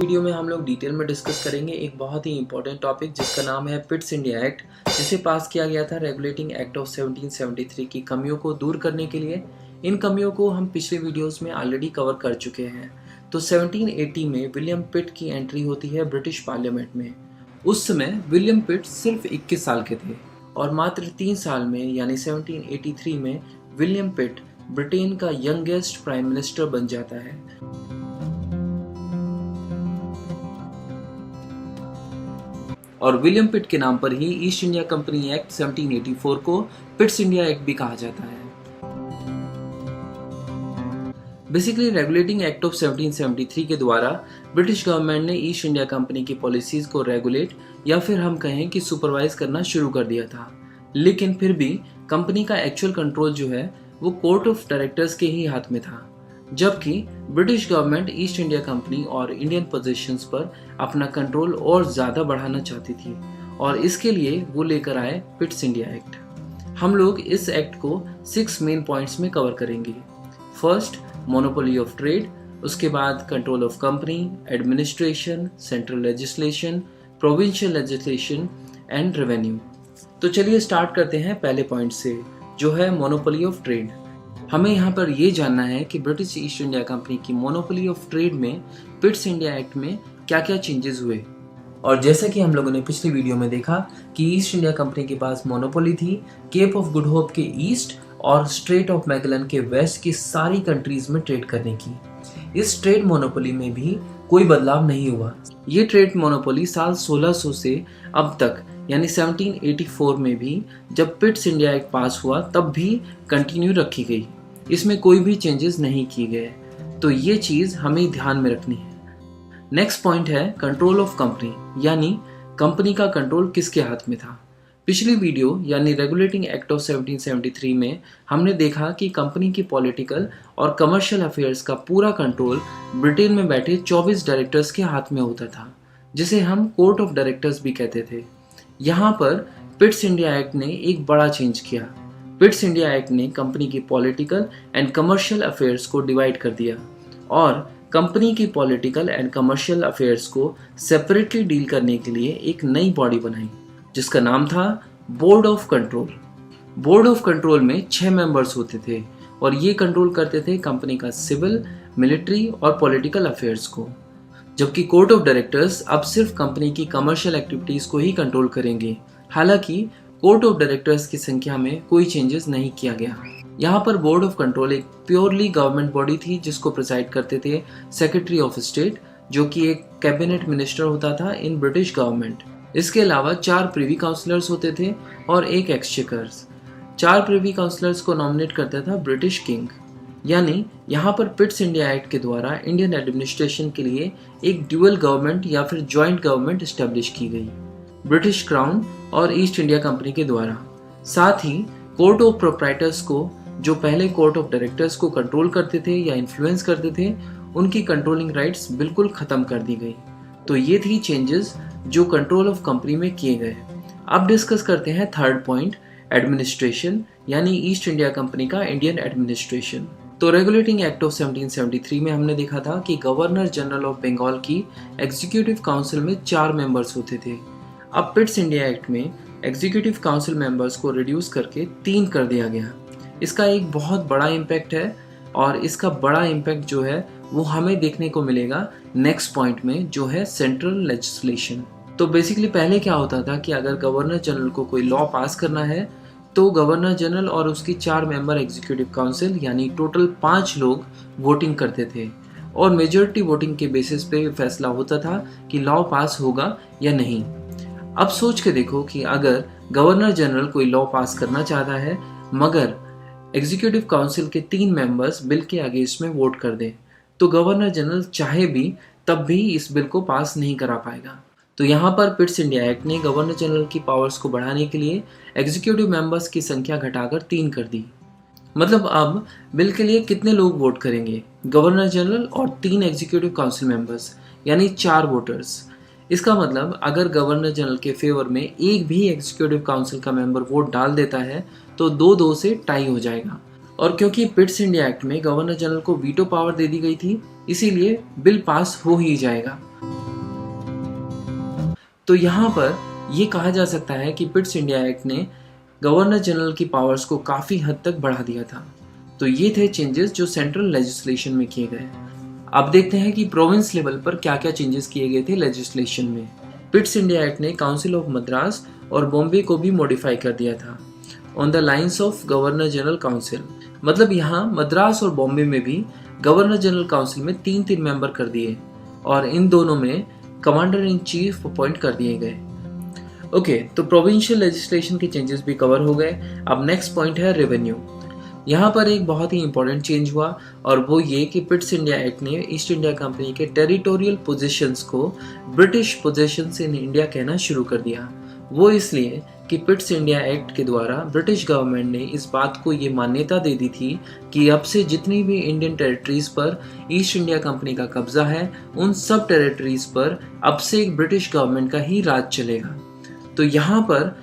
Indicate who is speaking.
Speaker 1: Video में हम लोग डिटेल में डिस्कस करेंगे एक बहुत ही इंपॉर्टेंट टॉपिक जिसका नाम है पिट्स इंडिया एक्ट, जिसे पास किया गया था रेगुलेटिंग एक्ट ऑफ 1773 की कमियों को दूर करने के लिए। इन कमियों को हम पिछले वीडियोस में ऑलरेडी कवर कर चुके हैं। तो 1780 में विलियम पिट की एंट्री होती है ब्रिटिश पार्लियामेंट में। उस समय विलियम पिट सिर्फ 21 साल के थे और मात्र 3 साल में यानी 1783 में विलियम पिट ब्रिटेन का यंगेस्ट प्राइम मिनिस्टर बन जाता है। और विलियम पिट के नाम पर ही ईस्ट इंडिया कंपनी एक्ट 1784 को पिट्स इंडिया एक्ट भी कहा जाता है। बेसिकली रेगुलेटिंग एक्ट ऑफ 1773 के द्वारा ब्रिटिश गवर्नमेंट ने ईस्ट इंडिया कंपनी की पॉलिसीज को रेगुलेट या फिर हम कहें कि सुपरवाइज करना शुरू कर दिया था। लेकिन फिर भी कंपनी का एक्चुअल कंट्रोल जो है वो कोर्ट ऑफ डायरेक्टर्स के ही हाथ में था, जबकि British government east India company और इंडियन पोजीशंस पर अपना कंट्रोल और ज़्यादा बढ़ाना चाहती थी और इसके लिए वो लेकर आए पिट्स इंडिया एक्ट। हम लोग इस एक्ट को 6 मेन पॉइंट्स में कवर करेंगे। फर्स्ट, मोनोपोली ऑफ ट्रेड, उसके बाद control of company, administration, central legislation, provincial legislation and revenue. तो चलिए स्टार्ट करते हैं पहले पॉइंट से, जो है मोनोपोली ऑफ ट्रेड। हमें यहाँ पर ये जानना है कि ब्रिटिश ईस्ट इंडिया कंपनी की मोनोपोली ऑफ ट्रेड में पिट्स इंडिया एक्ट में क्या क्या चेंजेस हुए। और जैसा कि हम लोगों ने पिछली वीडियो में देखा कि ईस्ट इंडिया कंपनी के पास मोनोपोली थी केप ऑफ गुड होप के ईस्ट और स्ट्रेट ऑफ मैगलन के वेस्ट की सारी कंट्रीज में ट्रेड करने की। इस ट्रेड मोनोपोली में भी कोई बदलाव नहीं हुआ। ये ट्रेड मोनोपोली साल 1600 से अब तक यानी 1784 में भी जब पिट्स इंडिया एक्ट पास हुआ तब भी कंटिन्यू रखी गई। इसमें कोई भी चेंजेस नहीं किए गए। तो ये चीज़ हमें ध्यान में रखनी है। नेक्स्ट पॉइंट है कंट्रोल ऑफ कंपनी, यानी कंपनी का कंट्रोल किसके हाथ में था। पिछली वीडियो यानी रेगुलेटिंग एक्ट ऑफ 1773 में हमने देखा कि कंपनी की पॉलिटिकल और कमर्शियल अफेयर्स का पूरा कंट्रोल ब्रिटेन में बैठे 24 डायरेक्टर्स के हाथ में होता था, जिसे हम कोर्ट ऑफ डायरेक्टर्स भी कहते थे। यहाँ पर पिट्स इंडिया एक्ट ने एक बड़ा चेंज किया। पिट्स इंडिया एक्ट ने कंपनी की पॉलिटिकल एंड कमर्शियल अफेयर्स को डिवाइड कर दिया और कंपनी की पॉलिटिकल एंड कमर्शियल अफेयर्स को सेपरेटली डील करने के लिए एक नई बॉडी बनाई जिसका नाम था board of control. Board of control में 6 मेंबर्स होते थे और ये कंट्रोल करते थे कंपनी का सिविल, मिलिट्री और पॉलिटिकल अफेयर्स को, जबकि कोर्ट ऑफ डायरेक्टर्स अब सिर्फ कंपनी की कमर्शियल एक्टिविटीज को ही कंट्रोल करेंगे। हालांकि कोर्ट ऑफ डायरेक्टर्स की संख्या में कोई चेंजेस नहीं किया गया। यहाँ पर बोर्ड ऑफ कंट्रोल एक प्योरली गवर्नमेंट बॉडी थी जिसको प्रिसाइड करते थे सेक्रेटरी ऑफ स्टेट, जो कि एक कैबिनेट मिनिस्टर होता था इन ब्रिटिश गवर्नमेंट। इसके अलावा 4 प्रिवी काउंसलर्स होते थे और एक एक्सचेकर्स। 4 प्रिवी काउंसलर्स को नॉमिनेट करता था ब्रिटिश किंग। यानी यहाँ पर पिट्स इंडिया एक्ट के द्वारा इंडियन एडमिनिस्ट्रेशन के लिए एक ड्यूअल गवर्नमेंट या फिर जॉइंट गवर्नमेंट एस्टेब्लिश की गई ब्रिटिश क्राउन और ईस्ट इंडिया कंपनी के द्वारा। साथ ही कोर्ट ऑफ प्रोप्राइटर्स को, जो पहले कोर्ट ऑफ डायरेक्टर्स को कंट्रोल करते थे या इन्फ्लुएंस करते थे, उनकी कंट्रोलिंग राइट्स बिल्कुल खत्म कर दी गई। तो ये थी चेंजेस जो कंट्रोल ऑफ कंपनी में किए गए। अब डिस्कस करते हैं थर्ड पॉइंट, एडमिनिस्ट्रेशन, यानी ईस्ट इंडिया कंपनी का इंडियन एडमिनिस्ट्रेशन। तो रेगुलेटिंग एक्ट ऑफ 1773 में हमने देखा था कि गवर्नर जनरल ऑफ बंगाल की एग्जीक्यूटिव काउंसिल में 4 मेंबर्स होते थे। अब पिट्स इंडिया एक्ट में एग्जीक्यूटिव काउंसिल मेंबर्स को रिड्यूस करके 3 कर दिया गया। इसका एक बहुत बड़ा इम्पैक्ट है और इसका बड़ा इम्पैक्ट जो है वो हमें देखने को मिलेगा नेक्स्ट पॉइंट में, जो है सेंट्रल लेजिस्लेशन। तो बेसिकली पहले क्या होता था कि अगर गवर्नर जनरल को कोई लॉ पास करना है तो गवर्नर जनरल और उसकी 4 मेंबर एग्जीक्यूटिव काउंसिल यानी टोटल 5 लोग वोटिंग करते थे और मेजॉरिटी वोटिंग के बेसिस पे फैसला होता था कि लॉ पास होगा या नहीं। अब सोच के देखो कि अगर गवर्नर जनरल कोई लॉ पास करना चाहता है मगर एग्जीक्यूटिव काउंसिल के 3 मेंबर्स बिल के अगेंस्ट में वोट कर दें, तो गवर्नर जनरल चाहे भी तब भी इस बिल को पास नहीं करा पाएगा। तो यहाँ पर पिट्स इंडिया एक्ट ने गवर्नर जनरल की पावर्स को बढ़ाने के लिए एग्जीक्यूटिव मेंबर्स की संख्या घटाकर 3 कर दी। मतलब अब बिल के लिए कितने लोग वोट करेंगे, गवर्नर जनरल और 3 एग्जीक्यूटिव काउंसिल मेंबर्स, यानी 4 वोटर्स। इसका मतलब अगर गवर्नर जनरल के फेवर में एक भी एग्जीक्यूटिव काउंसिल का मेंबर वोट डाल देता है तो 2-2 से टाई हो जाएगा। और क्योंकि पिट्स इंडिया एक्ट में गवर्नर जनरल को वीटो पावर दे दी गई थी, इसीलिए बिल पास हो ही जाएगा। तो यहाँ पर ये कहा जा सकता है कि पिट्स इंडिया एक्ट ने गवर्नर जनरल की पावर्स को काफ़ी हद तक बढ़ा दिया था। तो ये थे चेंजेस जो सेंट्रल लेजिस्लेशन में किए गए। अब देखते हैं कि प्रोविंस लेवल पर क्या क्या चेंजेस किए गए थे लेजिस्लेशन में। पिट्स इंडिया एक्ट ने काउंसिल ऑफ मद्रास और बॉम्बे को भी मॉडिफाई कर दिया था on the lines of governor general council. मतलब यहाँ मद्रास और बॉम्बे में भी गवर्नर जनरल काउंसिल में 3-3 मेंबर कर दिए और इन दोनों में कमांडर इन चीफ अपॉइंट कर दिए गए। ओके, तो प्रोविंशियल लेजिस्लेशन के चेंजेस भी कवर हो गए। अब नेक्स्ट पॉइंट है रेवेन्यू। यहाँ पर एक बहुत ही इंपॉर्टेंट चेंज हुआ और वो ये कि पिट्स इंडिया एक्ट ने ईस्ट इंडिया कंपनी के टेरिटोरियल पोजीशंस को ब्रिटिश पोजीशंस इन इंडिया कहना शुरू कर दिया। वो इसलिए कि पिट्स इंडिया एक्ट के द्वारा ब्रिटिश गवर्नमेंट ने इस बात को ये मान्यता दे दी थी कि अब से जितनी भी इंडियन टेरिटरीज पर ईस्ट इंडिया कंपनी का कब्जा है, उन सब टेरिटरीज पर अब से एक ब्रिटिश गवर्नमेंट का ही राज चलेगा। तो यहाँ पर